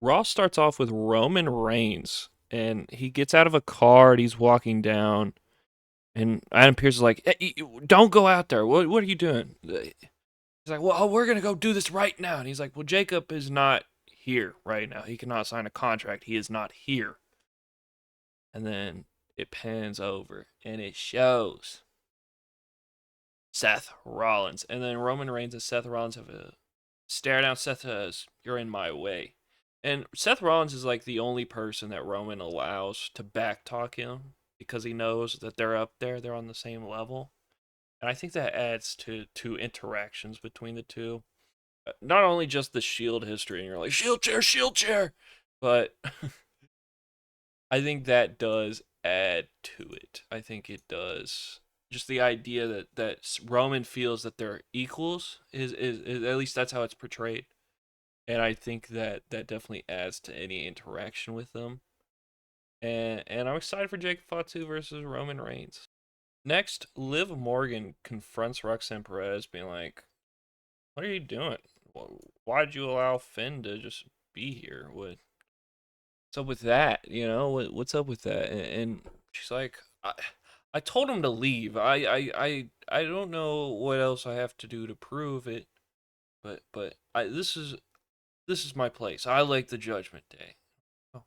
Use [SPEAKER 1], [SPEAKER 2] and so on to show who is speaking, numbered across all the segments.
[SPEAKER 1] Raw starts off with Roman Reigns, and he gets out of a car and he's walking down, and Adam Pearce is like, "Hey, don't go out there. What are you doing?" He's like, "Well, we're gonna go do this right now." And he's like, "Well, Jacob is not here right now. He cannot sign a contract. He is not here." And then it pans over, and it shows Seth Rollins, and then Roman Reigns and Seth Rollins have a stare down. Seth says, "You're in my way." And Seth Rollins is like the only person that Roman allows to backtalk him because he knows that they're up there, they're on the same level. And I think that adds to interactions between the two. Not only just the Shield history, and you're like, Shield chair, but I think that does add to it. I think it does. Just the idea that Roman feels that they're equals is at least that's how it's portrayed, and I think that that definitely adds to any interaction with them. And I'm excited for Jake Fatu versus Roman Reigns. Next, Liv Morgan confronts Roxanne Perez, being like, "What are you doing? Why did you allow Finn to just be here? What's up with that? What's up with that?" And she's like, I told him to leave. I don't know what else I have to do to prove it, but this is my place. I like the Judgment Day. Oh,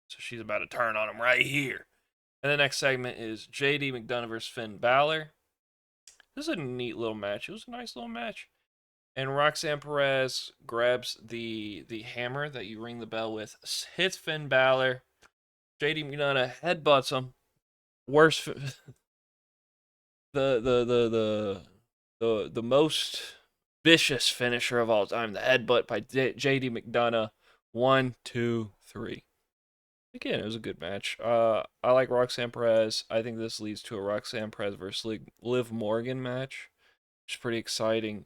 [SPEAKER 1] so she's about to turn on him right here. And the next segment is JD McDonough versus Finn Balor. This is a neat little match. It was a nice little match. And Roxanne Perez grabs the hammer that you ring the bell with, hits Finn Balor. JD McDonough headbutts him. Worst, the most vicious finisher of all time. The headbutt by JD McDonough. One, two, three. Again, it was a good match. I like Roxanne Perez. I think this leads to a Roxanne Perez versus Liv Morgan match, which is pretty exciting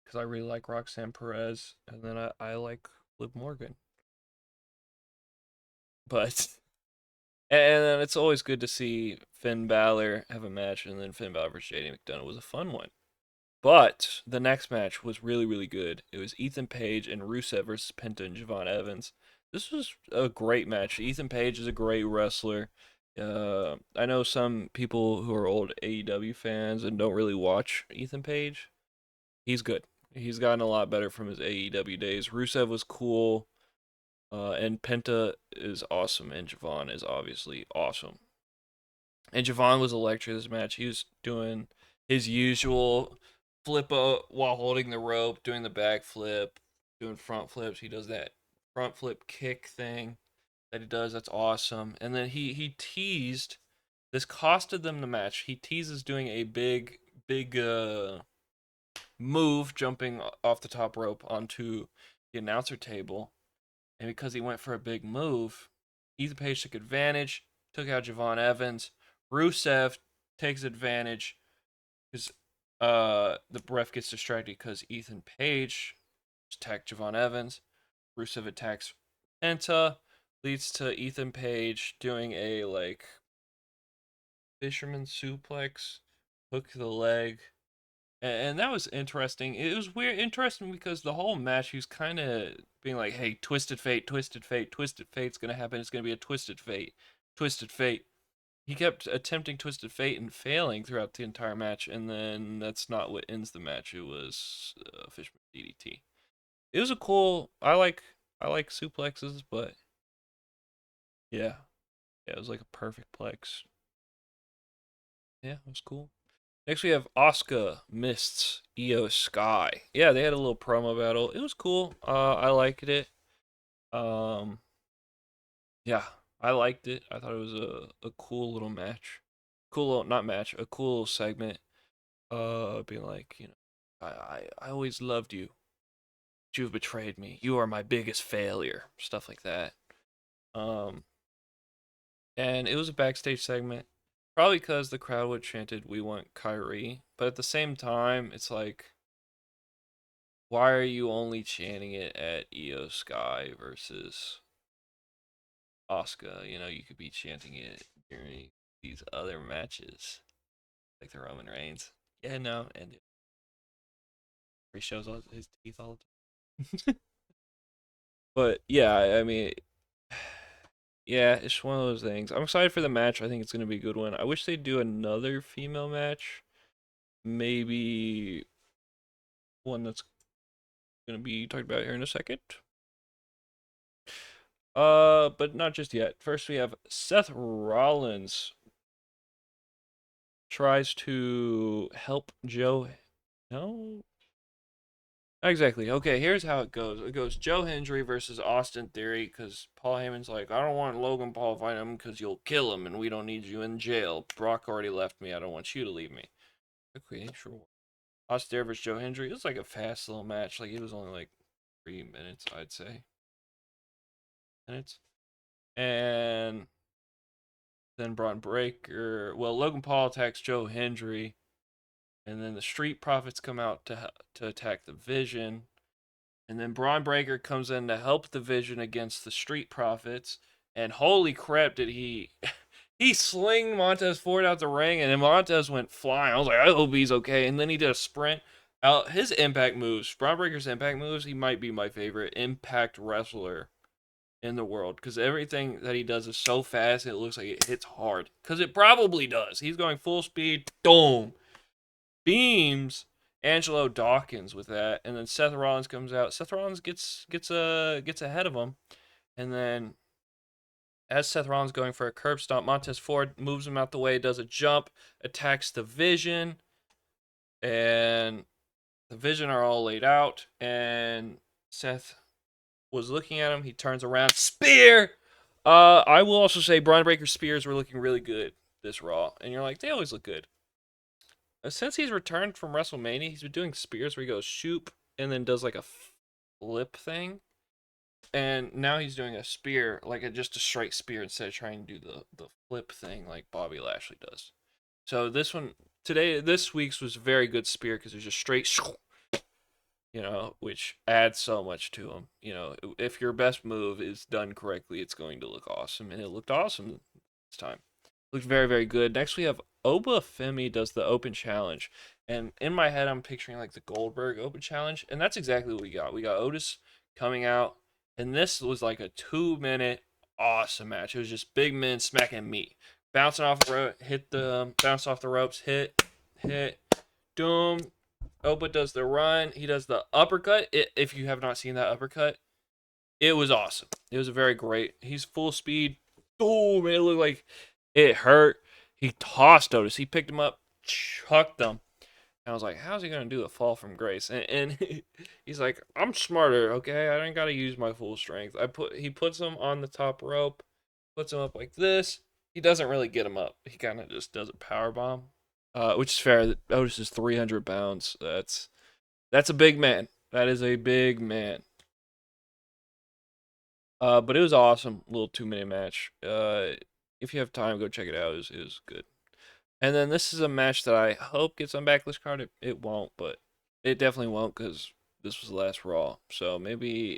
[SPEAKER 1] because I really like Roxanne Perez, and then I like Liv Morgan. But and then it's always good to see Finn Balor have a match, and then Finn Balor versus JD McDonough was a fun one. But the next match was really, really good. It was Ethan Page and Rusev versus Penta and Javon Evans. This was a great match. Ethan Page is a great wrestler. I know some people who are old AEW fans and don't really watch Ethan Page. He's good. He's gotten a lot better from his AEW days. Rusev was cool, and Penta is awesome, and Javon is obviously awesome. And Javon was electric this match. He was doing his usual flip while holding the rope, doing the back flip, doing front flips. He does that front flip kick thing that he does. That's awesome. And then he teased. This costed them the match. He teases doing a big move, jumping off the top rope onto the announcer table. And because he went for a big move, Ethan Page took advantage, took out Javon Evans. Rusev takes advantage because the ref gets distracted because Ethan Page attacked Javon Evans. Rusev attacks Penta, leads to Ethan Page doing a like fisherman suplex, hook the leg, and that was interesting. It was weird, interesting because the whole match he was kind of being like, "Hey, twisted fate, twisted fate, twisted fate's gonna happen. It's gonna be a twisted fate, twisted fate." He kept attempting twisted fate and failing throughout the entire match, and then that's not what ends the match. It was Fishman DDT. It was a cool. I like suplexes, but yeah, yeah, it was like a perfect plex. Yeah, it was cool. Next we have Asuka Mists Io Sky. Yeah, they had a little promo battle. It was cool. I liked it. Um, yeah, I liked it. I thought it was a cool little match. Cool little, not match, a cool little segment. Being like, I always loved you. But you've betrayed me. You are my biggest failure. Stuff like that. Um, and it was a backstage segment. Probably because the crowd would chanted, "We want Kyrie," but at the same time, it's like, why are you only chanting it at Io Sky versus Asuka? You could be chanting it during these other matches, like the Roman Reigns. Yeah, no, and he shows all his teeth all the time. But yeah, I mean, yeah, it's one of those things. I'm excited for the match. I think it's gonna be a good one. I wish they'd do another female match. Maybe one that's gonna be talked about here in a second. But not just yet. First, we have Seth Rollins tries to help Joe. No, exactly. Okay, here's how it goes. It goes Joe Hendry versus Austin Theory because Paul Heyman's like, I don't want Logan Paul fighting him because you'll kill him and we don't need you in jail. Brock already left me. I don't want you to leave me. Okay, sure. Austin Theory versus Joe Hendry. It was like a fast little match. Like it was only like 3 minutes, I'd say. Minutes. And then Braun Breaker. Well, Logan Paul attacks Joe Hendry, and then the Street Profits come out to attack the Vision, and then Braun Breaker comes in to help the Vision against the Street Profits. And holy crap, did he he sling Montez Ford out the ring, and then Montez went flying. I was like, I hope he's okay. And then he did a sprint. Out his impact moves, Braun Breaker's impact moves, he might be my favorite impact wrestler in the world because everything that he does is so fast it looks like it hits hard because it probably does. He's going full speed, boom, beams Angelo Dawkins with that, and then Seth Rollins comes out. Seth Rollins gets ahead of him, and then as Seth Rollins going for a curb stomp, Montez Ford moves him out the way, does a jump, attacks the Vision, and the Vision are all laid out, and Seth was looking at him. He turns around, spear. I will also say Braun Breaker's spears were looking really good this Raw, and you're like, they always look good. Since he's returned from WrestleMania, he's been doing spears where he goes shoop and then does like a flip thing, and now he's doing a spear, like just a straight spear instead of trying to do the flip thing like Bobby Lashley does. So this week's was very good spear because it was just straight, which adds so much to him. If your best move is done correctly, it's going to look awesome, and it looked awesome this time. Looked very, very good. Next, we have Oba Femi does the Open Challenge, and in my head, I'm picturing like the Goldberg Open Challenge, and that's exactly what we got. We got Otis coming out, and this was like a 2 minute awesome match. It was just big men smacking meat, bouncing off the rope, bounce off the ropes, hit, doom, Oba does the run. He does the uppercut. If you have not seen that uppercut, it was awesome. It was a very great. He's full speed. Oh man, it looked like it hurt. He tossed Otis. He picked him up, chucked him. And I was like, how's he gonna do a fall from grace? And he's like, I'm smarter. Okay, I don't gotta use my full strength. He puts him on the top rope, puts him up like this. He doesn't really get him up. He kind of just does a power bomb, which is fair. Otis is 300 pounds. That's a big man. That is a big man. But it was awesome. Little 2 minute match. If you have time, go check it out. It was good. And then this is a match that I hope gets on Backlist card. It won't, but it definitely won't because this was the last Raw. So maybe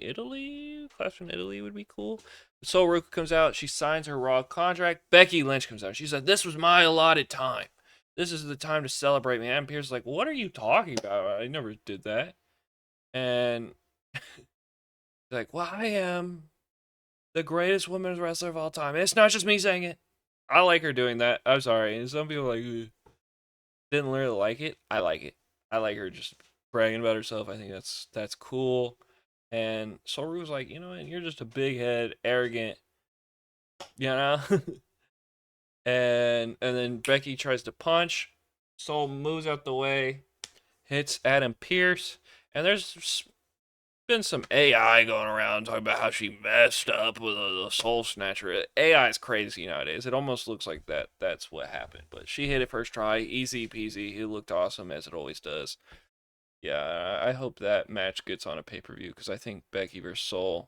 [SPEAKER 1] Clash from Italy would be cool. So Ruka comes out. She signs her Raw contract. Becky Lynch comes out. She said, "This was my allotted time. This is the time to celebrate me." And Pierce's like, "What are you talking about? I never did that." And like, well, I am the greatest women's wrestler of all time. And it's not just me saying it. I like her doing that. I'm sorry. And some people like didn't really like it. I like it. I like her just bragging about herself. I think that's cool. And Soru was like, you're just a big head, arrogant, you know. and then Becky tries to punch. Soul moves out the way, hits Adam Pierce, and there's been some AI going around talking about how she messed up with a soul snatcher. AI is crazy nowadays. It almost looks like that's what happened. But she hit it first try, easy peasy. It looked awesome as it always does. Yeah, I hope that match gets on a pay-per-view because I think Becky versus Soul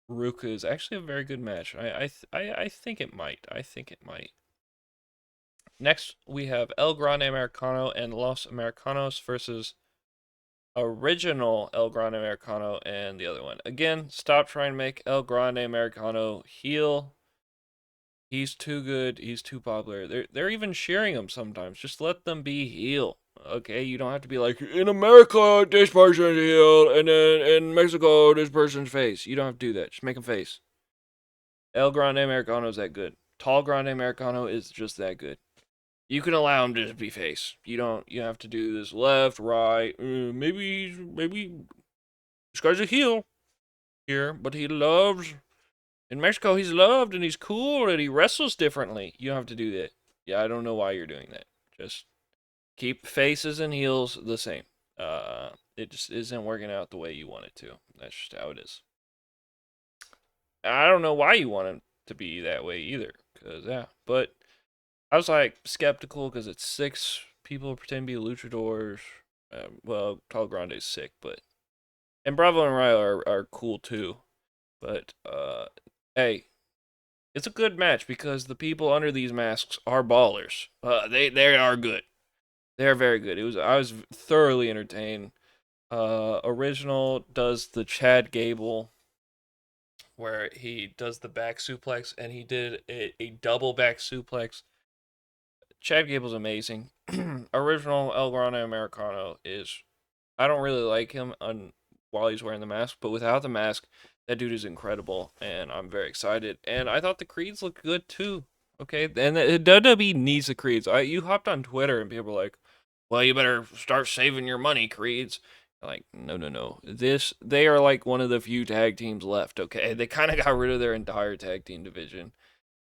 [SPEAKER 1] Ruka is actually a very good match. I think it might. I think it might. Next, we have El Grande Americano and Los Americanos versus original El Grande Americano and the other one. Again, stop trying to make El Grande Americano heel. He's too good. He's too popular. They're even cheering him sometimes. Just let them be heel. Okay, you don't have to be like, in America, this person's heel, and then in Mexico, this person's face. You don't have to do that. Just make them face. El Grande Americano is that good. Tall Grande Americano is just that good. You can allow him to just be face. You don't. You have to do this left, right. Maybe this guy's a heel here, but he loves. In Mexico, he's loved and he's cool and he wrestles differently. You don't have to do that. Yeah, I don't know why you're doing that. Just keep faces and heels the same. It just isn't working out the way you want it to. That's just how it is. I don't know why you want it to be that way either. Cause yeah, but I was like skeptical because it's 6 people pretend to be luchadors. Well, Tall Grande's sick, but and Bravo and Ryo are cool too. But hey, it's a good match because the people under these masks are ballers. They are good. They are very good. I was thoroughly entertained. Original does the Chad Gable where he does the back suplex and he did a double back suplex. Chad Gable's amazing. Original El Grande Americano is I don't really like him while he's wearing the mask, but without the mask, that dude is incredible, and I'm very excited. And I thought the Creeds looked good too. Okay, and the WWE needs the Creeds. You hopped on Twitter and people were like, "Well, you better start saving your money, Creeds." Like, no. They are like one of the few tag teams left. Okay, they kind of got rid of their entire tag team division,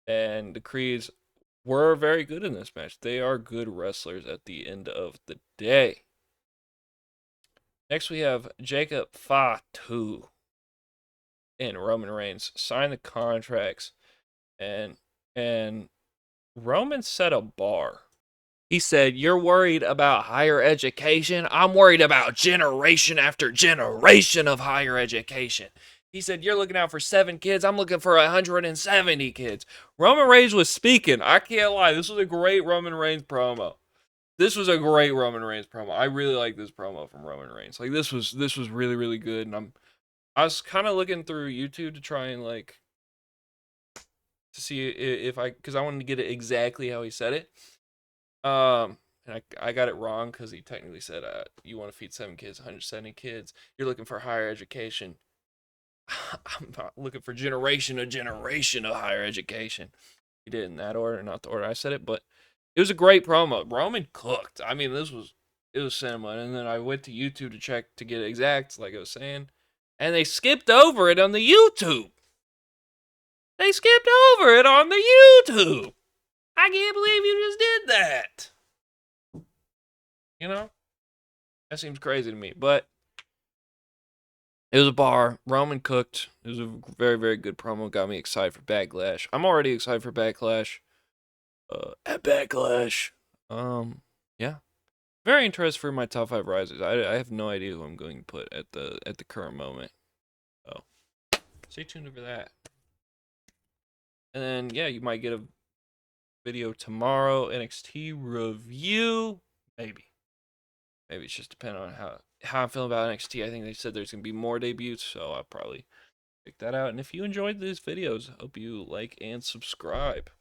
[SPEAKER 1] and the Creeds were very good in this match. They are good wrestlers at the end of the day. Next, we have Jacob Fatu and Roman Reigns sign the contracts, and Roman set a bar. He said, "You're worried about higher education. I'm worried about generation after generation of higher education." He said, "You're looking out for 7 kids. I'm looking for 170 kids." Roman Reigns was speaking. I can't lie. This was a great Roman Reigns promo. I really like this promo from Roman Reigns. Like this was really really good, and I was kind of looking through YouTube to try and like to see if because I wanted to get it exactly how he said it. And I got it wrong because he technically said, "You want to feed 7 kids, 170 kids. You're looking for higher education." I'm not looking for generation of higher education. He did it in that order, not the order I said it, but it was a great promo. Roman cooked. I mean, it was cinema. And then I went to YouTube to check to get it exact, like I was saying, and they skipped over it on the YouTube. They skipped over it on the YouTube. I can't believe you just did that. You know? That seems crazy to me. But it was a bar. Roman cooked. It was a very, very good promo. Got me excited for Backlash. I'm already excited for Backlash. At Backlash. Yeah. Very interested for my top 5 risers. I have no idea who I'm going to put at the current moment. So stay tuned for that. And then yeah, you might get a video tomorrow. NXT review. Maybe it's just depending on how I'm feeling about NXT. I think they said there's gonna be more debuts, so I'll probably check that out. And if you enjoyed these videos, I hope you like and subscribe.